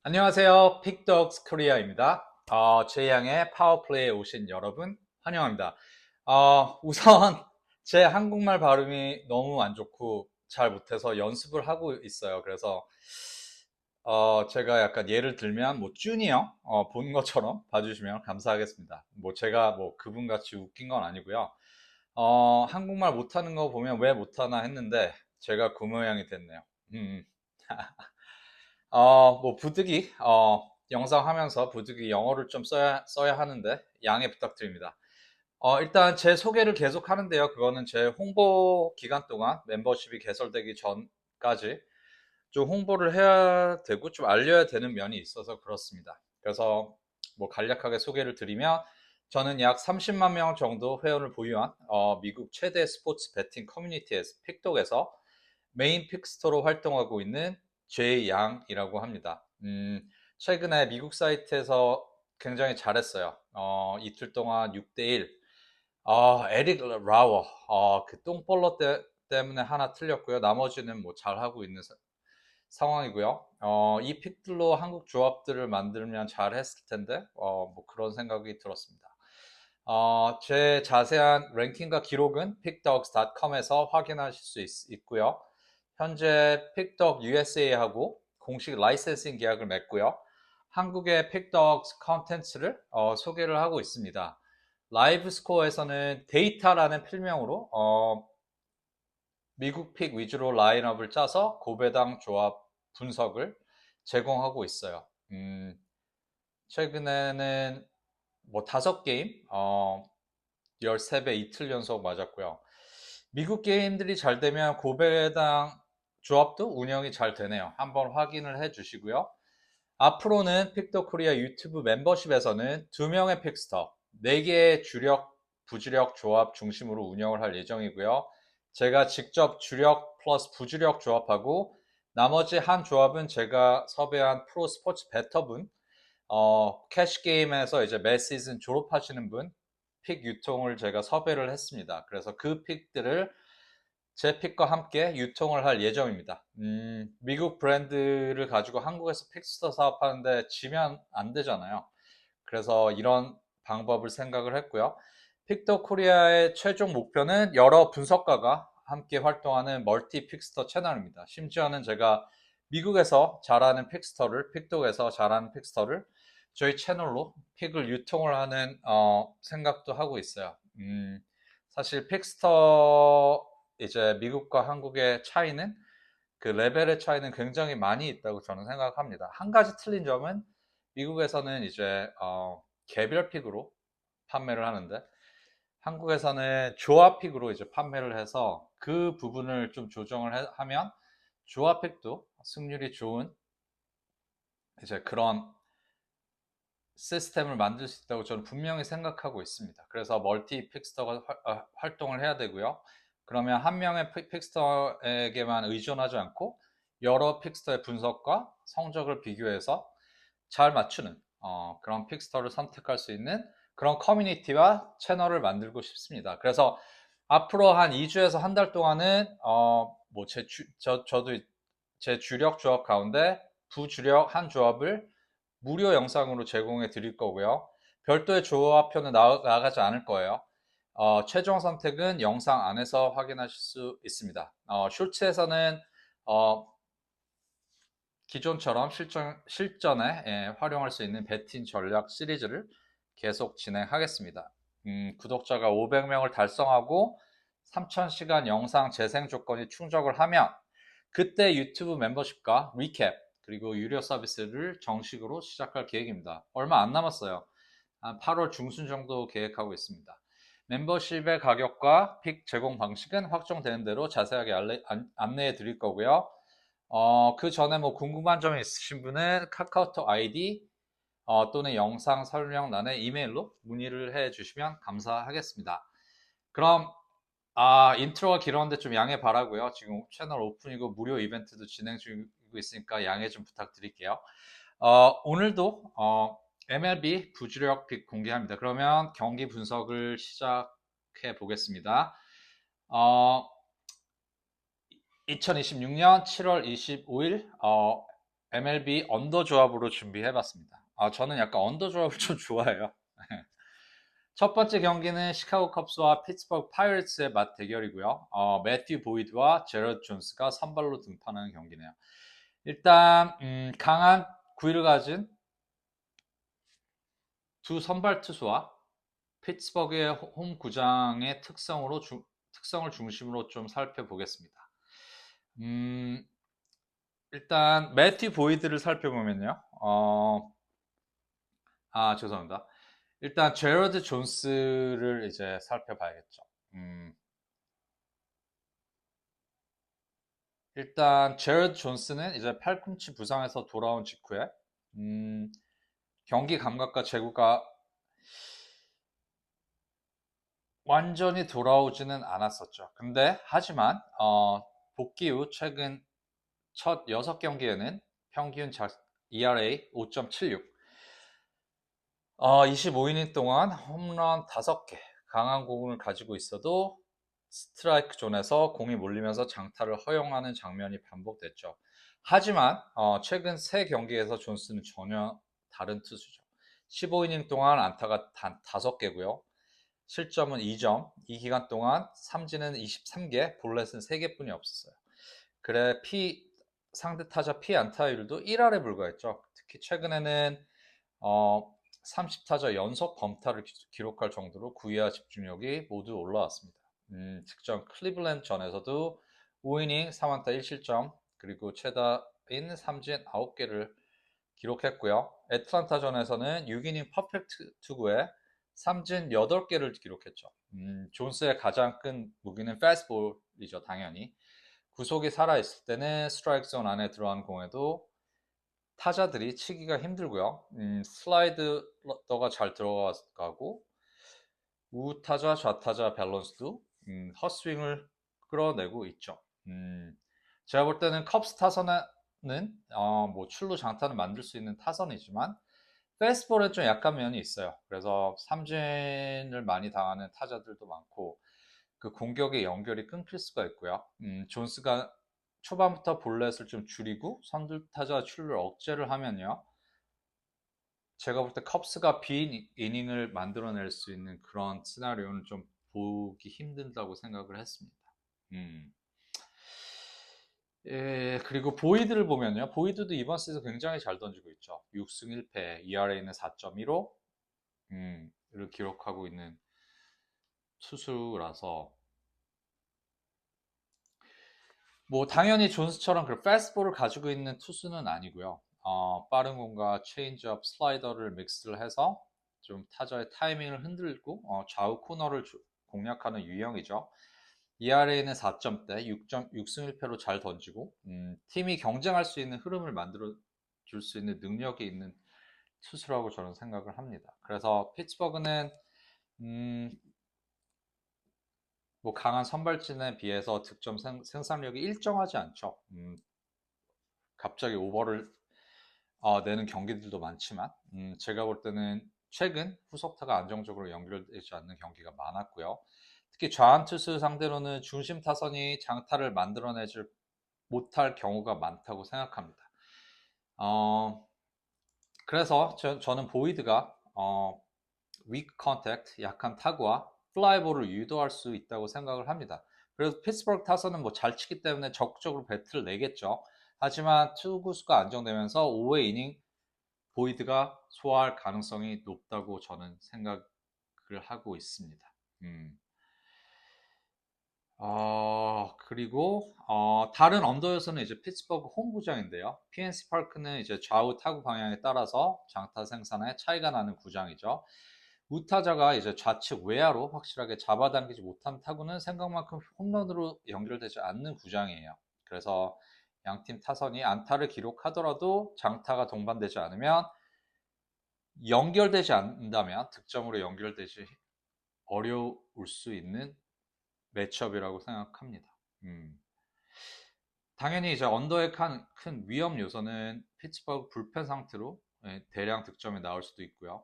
안녕하세요. 픽덕스 코리아입니다. 제 양의 파워플레이에 오신 여러분 환영합니다. 우선 제 한국말 발음이 너무 안 좋고 잘 못해서 연습을 하고 있어요. 그래서 제가 약간 예를 들면 뭐 쭈니어 본 것처럼 봐주시면 감사하겠습니다. 뭐 제가 뭐 그분같이 웃긴 건 아니고요. 한국말 못하는 거 보면 왜 못하나 했는데 제가 그 모양이 됐네요. 음. 뭐 부득이 영상 하면서 부득이 영어를 좀 써야 하는데 양해 부탁드립니다. 일단 제 소개를 계속 하는데요. 그거는 제 홍보 기간 동안 멤버십이 개설되기 전까지 좀 홍보를 해야 되고 좀 알려야 되는 면이 있어서 그렇습니다. 그래서 뭐 간략하게 소개를 드리면 저는 약 30만 명 정도 회원을 보유한 미국 최대 스포츠 베팅 커뮤니티에서 픽독에서 메인 픽스토로 활동하고 있는 제이 양이라고 합니다. 최근에 미국 사이트에서 굉장히 잘했어요. 이틀 동안 6대1. 에릭 라워, 그 똥볼러 때문에 하나 틀렸고요. 나머지는 뭐 잘하고 있는 상황이고요. 이 픽들로 한국 조합들을 만들면 잘했을 텐데, 뭐 그런 생각이 들었습니다. 제 자세한 랭킹과 기록은 pickdogs.com에서 확인하실 수 있고요. 현재 픽덕 USA하고 공식 라이센싱 계약을 맺고요. 한국의 픽덕스 컨텐츠를 소개를 하고 있습니다. 라이브 스코어에서는 데이터라는 필명으로 미국 픽 위주로 라인업을 짜서 고배당 조합 분석을 제공하고 있어요. 최근에는 뭐 5게임, 13배 이틀 연속 맞았고요. 미국 게임들이 잘 되면 고배당 조합도 운영이 잘 되네요. 한번 확인을 해 주시고요. 앞으로는 픽더 코리아 유튜브 멤버십에서는 2명의 픽스터, 4개의 주력, 부주력 조합 중심으로 운영을 할 예정이고요. 제가 직접 주력 플러스 부주력 조합하고 나머지 한 조합은 제가 섭외한 프로 스포츠 베터분, 캐시 게임에서 이제 매 시즌 졸업하시는 분, 픽 유통을 제가 섭외를 했습니다. 그래서 그 픽들을 제 픽과 함께 유통을 할 예정입니다. 미국 브랜드를 가지고 한국에서 픽스터 사업하는데 지면 안 되잖아요. 그래서 이런 방법을 생각을 했고요. 픽더 코리아의 최종 목표는 여러 분석가가 함께 활동하는 멀티 픽스터 채널입니다. 심지어는 제가 미국에서 잘하는 픽스터를, 픽독에서 잘하는 픽스터를 저희 채널로 픽을 유통을 하는 생각도 하고 있어요. 사실 픽스터 이제 미국과 한국의 차이는 그 레벨의 차이는 굉장히 많이 있다고 저는 생각합니다. 한 가지 틀린 점은 미국에서는 이제 개별 픽으로 판매를 하는데 한국에서는 조합 픽으로 이제 판매를 해서 그 부분을 좀 조정을 하면 조합 픽도 승률이 좋은 이제 그런 시스템을 만들 수 있다고 저는 분명히 생각하고 있습니다. 그래서 멀티 픽스터가 활동을 해야 되고요. 그러면 한 명의 픽스터에게만 의존하지 않고 여러 픽스터의 분석과 성적을 비교해서 잘 맞추는 그런 픽스터를 선택할 수 있는 그런 커뮤니티와 채널을 만들고 싶습니다. 그래서 앞으로 한 2주에서 한 달 동안은 저도 제 주력 조합 가운데 부주력 한 조합을 무료 영상으로 제공해 드릴 거고요. 별도의 조합표는 나가지 않을 거예요. 최종 선택은 영상 안에서 확인하실 수 있습니다. 쇼츠에서는 어, 기존처럼 실전에 활용할 수 있는 베팅 전략 시리즈를 계속 진행하겠습니다. 구독자가 500명을 달성하고 3000시간 영상 재생 조건이 충족을 하면 그때 유튜브 멤버십과 리캡 그리고 유료 서비스를 정식으로 시작할 계획입니다. 얼마 안 남았어요. 한 8월 중순 정도 계획하고 있습니다. 멤버십의 가격과 픽 제공 방식은 확정되는 대로 자세하게 안내해 드릴 거고요. 그 전에 뭐 궁금한 점이 있으신 분은 카카오톡 아이디 또는 영상 설명란에 이메일로 문의를 해 주시면 감사하겠습니다. 그럼 인트로가 길었는데 좀 양해 바라고요. 지금 채널 오픈이고 무료 이벤트도 진행 중이고 있으니까 양해 좀 부탁드릴게요. 오늘도 MLB 부주력 픽 공개합니다. 그러면 경기 분석을 시작해 보겠습니다. 2026년 7월 25일 MLB 언더 조합으로 준비해봤습니다. 저는 약간 언더 조합을 좀 좋아해요. 첫 번째 경기는 시카고 컵스와 피츠버그 파이러츠의 맞대결이고요. 매튜 보이드와 제러드 존스가 선발로 등판하는 경기네요. 일단 강한 구위를 가진 두 선발 투수와 피츠버그의 홈 구장의 특성을 중심으로 좀 살펴보겠습니다. 일단 매튜 보이드를 살펴보면요. 죄송합니다. 일단 제러드 존스를 이제 살펴봐야겠죠. 일단 제러드 존스는 이제 팔꿈치 부상에서 돌아온 직후에 경기 감각과 제구가 완전히 돌아오지는 않았었죠. 근데 하지만 복귀 후 최근 첫 6경기에는 평균 ERA 5.76, 25이닝 동안 홈런 5개, 강한 공을 가지고 있어도 스트라이크 존에서 공이 몰리면서 장타를 허용하는 장면이 반복됐죠. 하지만 최근 3경기에서 존스는 전혀 다른 투수죠. 15이닝 동안 안타가 단 5개고요. 실점은 2점, 이 기간 동안 삼진은 23개, 볼넷은 3개뿐이 없었어요. 그래 상대 타자 피안타율도 1할에 불과했죠. 특히 최근에는 30타자 연속 범타를 기록할 정도로 구위와 집중력이 모두 올라왔습니다. 특정 클리블랜드 전에서도 5이닝 3안타 1실점 그리고 최다인 삼진 9개를 기록했고요. 애틀란타 전에서는 6이닝 퍼펙트 투구에 삼진 8개를 기록했죠. 존스의 가장 큰 무기는 패스트볼이죠, 당연히. 구속이 살아있을 때는 스트라이크 존 안에 들어간 공에도 타자들이 치기가 힘들고요. 슬라이더가 잘 들어가고 우타자 좌타자 밸런스도 헛스윙을 끌어내고 있죠. 제가 볼 때는 컵스 타선은 뭐 출루 장타는 만들 수 있는 타선이지만 페스트볼에 좀 약한 면이 있어요. 그래서 삼진을 많이 당하는 타자들도 많고 그 공격의 연결이 끊길 수가 있고요. 존스가 초반부터 볼넷을 좀 줄이고 선두 타자 출루를 억제를 하면요. 제가 볼 때 컵스가 빈 이닝을 만들어낼 수 있는 그런 시나리오는 좀 보기 힘든다고 생각을 했습니다. 음. 그리고 보이드를 보면요. 보이드도 이번 시즌 굉장히 잘 던지고 있죠. 6승 1패, ERA는 4.15, 를 기록하고 있는 투수라서 뭐 당연히 존스처럼 그 패스트볼을 가지고 있는 투수는 아니고요. 빠른 공과 체인지업, 슬라이더를 믹스를 해서 좀 타자의 타이밍을 흔들고 좌우 코너를 공략하는 유형이죠. ERA는 4점대, 6승 1패로 잘 던지고 팀이 경쟁할 수 있는 흐름을 만들어 줄 수 있는 능력이 있는 투수라고 저는 생각을 합니다. 그래서 피츠버그는 뭐 강한 선발진에 비해서 득점 생산력이 일정하지 않죠. 갑자기 오버를 내는 경기들도 많지만 제가 볼 때는 최근 후속타가 안정적으로 연결되지 않는 경기가 많았고요. 특히 좌완 투수 상대로는 중심 타선이 장타를 만들어내지 못할 경우가 많다고 생각합니다. 그래서 저는 보이드가 weak contact, 약한 타구와 플라이볼을 유도할 수 있다고 생각을 합니다. 그래서 피츠버그 타선은 뭐 잘 치기 때문에 적극적으로 배트를 내겠죠. 하지만 투구수가 안정되면서 5회 이닝 보이드가 소화할 가능성이 높다고 저는 생각을 하고 있습니다. 그리고 다른 언더 요소는 이제 피츠버그 홈구장인데요. PNC 파크는 이제 좌우 타구 방향에 따라서 장타 생산에 차이가 나는 구장이죠. 우타자가 이제 좌측 외야로 확실하게 잡아당기지 못한 타구는 생각만큼 홈런으로 연결되지 않는 구장이에요. 그래서 양팀 타선이 안타를 기록하더라도 장타가 동반되지 않으면 연결되지 않는다면 득점으로 연결되지 어려울 수 있는 매치업이라고 생각합니다. 당연히 이제 언더의 큰 위험 요소는 피츠버그 불펜 상태로 대량 득점이 나올 수도 있고요.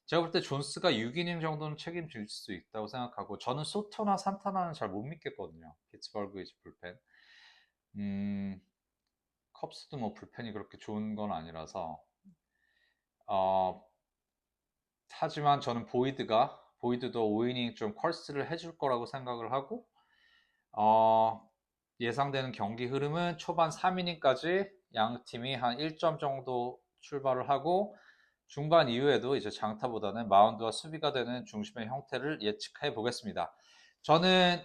제가 볼 때 존스가 6이닝 정도는 책임질 수 있다고 생각하고 저는 소터나 산타나는 잘 못 믿겠거든요. 피츠버그 이제 불펜. 컵스도 뭐 불펜이 그렇게 좋은 건 아니라서 어, 하지만 저는 보이드도 5이닝 좀 컬스를 해줄 거라고 생각을 하고 예상되는 경기 흐름은 초반 3이닝까지 양 팀이 한 1점 정도 출발을 하고 중반 이후에도 이제 장타보다는 마운드와 수비가 되는 중심의 형태를 예측해 보겠습니다. 저는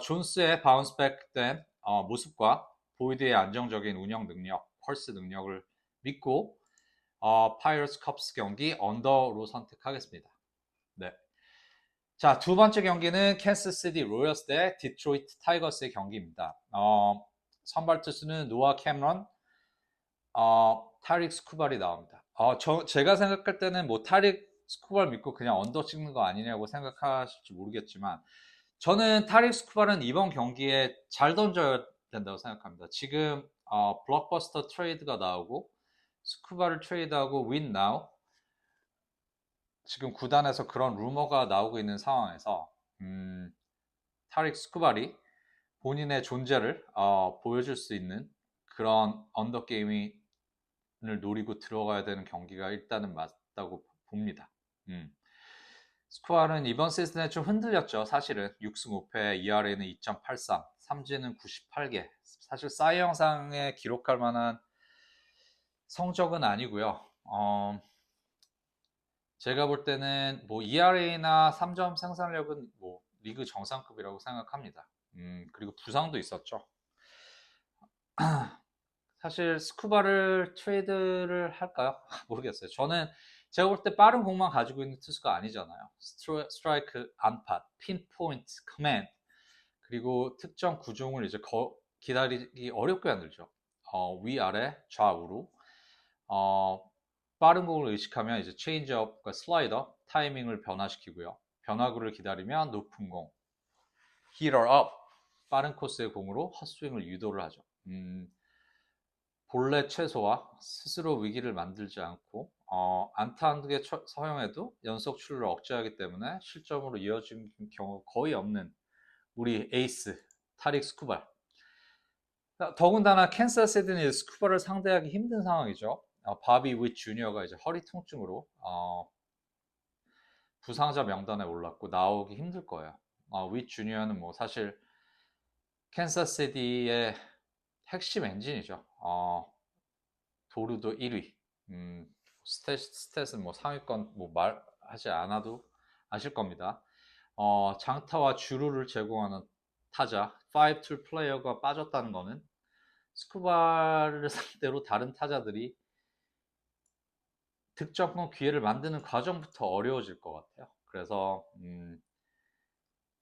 존스의 바운스백된 모습과 보이드의 안정적인 운영 능력, 펄스 능력을 믿고 파이어스 컵스 경기 언더로 선택하겠습니다. 네. 자, 두 번째 경기는 캔서스시티 로열스 대 디트로이트 타이거스의 경기입니다. 선발 투수는 노아 캠런, 타릭 스쿠발이 나옵니다. 제가 생각할 때는 뭐 타릭 스쿠발 믿고 그냥 언더 찍는 거 아니냐고 생각하실지 모르겠지만 저는 타릭 스쿠발은 이번 경기에 잘 던져야 된다고 생각합니다. 지금 블록버스터 트레이드가 나오고 스쿠발을 트레이드하고 윈 나우 지금 구단에서 그런 루머가 나오고 있는 상황에서 타릭 스쿠발이 본인의 존재를 보여줄 수 있는 그런 언더게임을 노리고 들어가야 되는 경기가 일단은 맞다고 봅니다. 스쿠발은 이번 시즌에 좀 흔들렸죠. 사실은 6승 5패, ERA는 2.83, 삼진은 98개. 사실 사이 영상에 기록할 만한 성적은 아니고요. 제가 볼 때는 뭐 ERA나 3점 생산력은 뭐 리그 정상급이라고 생각합니다. 그리고 부상도 있었죠. 사실 스쿠바를 트레이드를 할까요? 모르겠어요. 저는 제가 볼 때 빠른 공만 가지고 있는 투수가 아니잖아요. 스트라이크, 안팟, 핀포인트, 커맨드 그리고 특정 구종을 이제 기다리기 어렵게 만들죠. 위아래, 좌우로 빠른 공을 의식하면 이제 체인지업과 슬라이더, 타이밍을 변화시키고요. 변화구를 기다리면 높은 공, 히터 업, 빠른 코스의 공으로 헛스윙을 유도를 하죠. 본래 최소화, 스스로 위기를 만들지 않고 안타 한 개 허용해도 연속 출루를 억제하기 때문에 실점으로 이어진 경우 거의 없는 우리 에이스 타릭 스쿠발. 더군다나 캔사스시티는 스쿠발을 상대하기 힘든 상황이죠. 바비 윗 주니어가 이제 허리 통증으로 부상자 명단에 올랐고 나오기 힘들 거예요. 윗 주니어는 뭐 사실 캔사스시티의 핵심 엔진이죠. 도루도 1위. 스탯은 뭐 상위권 뭐 말하지 않아도 아실 겁니다. 장타와 주루를 제공하는 타자 5-tool 플레이어가 빠졌다는 거는 스쿠바를 상대로 다른 타자들이 득점권 기회를 만드는 과정부터 어려워질 것 같아요. 그래서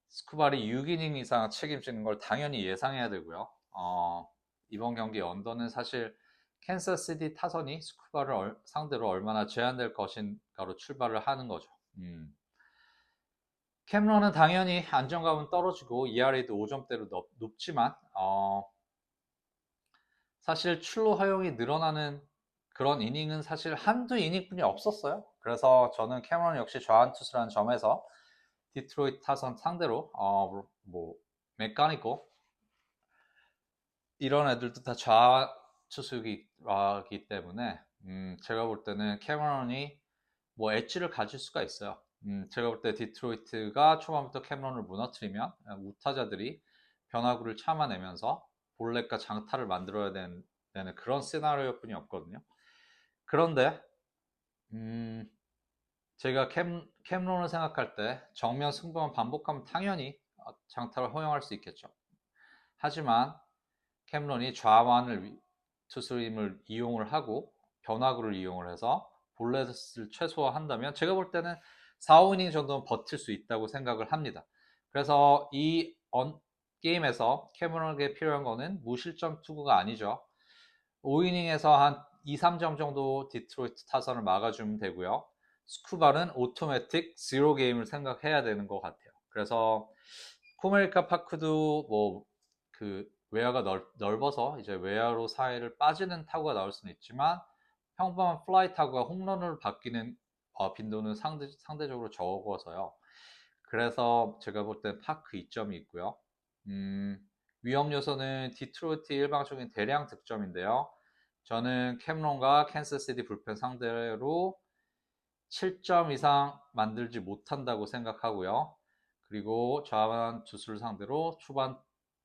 스쿠발이 6이닝 이상 책임지는 걸 당연히 예상해야 되고요. 이번 경기 언더는 사실 캔서스시티 타선이 스쿠바를 상대로 얼마나 제한될 것인가로 출발을 하는 거죠. 캠런은 당연히 안정감은 떨어지고 ERA도 5점대로 높지만 사실 출루 허용이 늘어나는 그런 이닝은 사실 한두 이닝뿐이 없었어요. 그래서 저는 캐머런 역시 좌완 투수라는 점에서 디트로이트 타선 상대로 뭐 메카니코 이런 애들도 다 좌 투수이기 때문에 제가 볼 때는 캐머런이 뭐 엣지를 가질 수가 있어요. 제가 볼 때 디트로이트가 초반부터 캐머런을 무너뜨리면 우타자들이 변화구를 참아내면서 볼넷과 장타를 만들어야 되는 그런 시나리오뿐이 없거든요. 그런데 제가 캠론을 생각할 때 정면 승부만 반복하면 당연히 장타를 허용할 수 있겠죠. 하지만 캠론이 좌완을 투수임을 이용을 하고 변화구를 이용을 해서 볼넷을 최소화한다면 제가 볼 때는 4, 5이닝 정도는 버틸 수 있다고 생각을 합니다. 그래서 이 게임에서 캐머런에게 필요한 거는 무실점 투구가 아니죠. 5이닝에서 한 2, 3점 정도 디트로이트 타선을 막아주면 되고요. 스쿠발은 오토매틱 제로 게임을 생각해야 되는 것 같아요. 그래서 코메리카 파크도 뭐 그 외야가 넓어서 이제 외야로 사이를 빠지는 타구가 나올 수는 있지만 평범한 플라이 타구가 홈런으로 바뀌는 빈도는 상대적으로 적어서요. 그래서 제가 볼 때 파크 2점이 있고요. 위험 요소는 디트로이트 일방적인 대량 득점인데요. 저는 캠론과 캔서시티 불펜 상대로 7점 이상 만들지 못한다고 생각하고요. 그리고 좌완 투수를 상대로 초반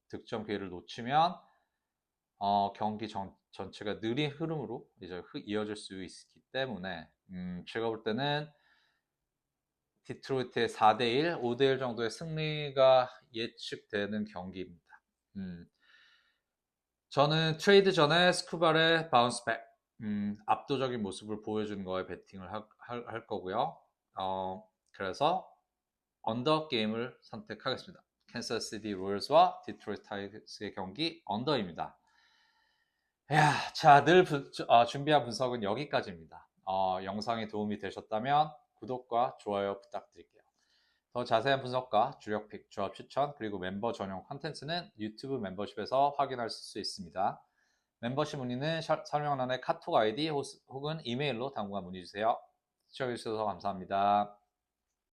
득점 기회를 놓치면 경기 전체가 느린 흐름으로 이제 이어질 수 있기 때문에 제가 볼 때는 디트로이트의 4대1, 5대1 정도의 승리가 예측되는 경기입니다. 저는 트레이드 전에 스쿠발의 바운스백, 압도적인 모습을 보여주는 거에 베팅을 할 거고요. 그래서 언더 게임을 선택하겠습니다. 캔서스시티 로열스와 디트로이트 타이거스의 경기 언더입니다. 자, 늘 준비한 분석은 여기까지입니다. 영상이 도움이 되셨다면 구독과 좋아요 부탁드릴게요. 더 자세한 분석과 주력픽, 조합 추천, 그리고 멤버 전용 콘텐츠는 유튜브 멤버십에서 확인할 수 있습니다. 멤버십 문의는 설명란의 카톡 아이디 혹은 이메일로 당분간 문의 주세요. 시청해주셔서 감사합니다.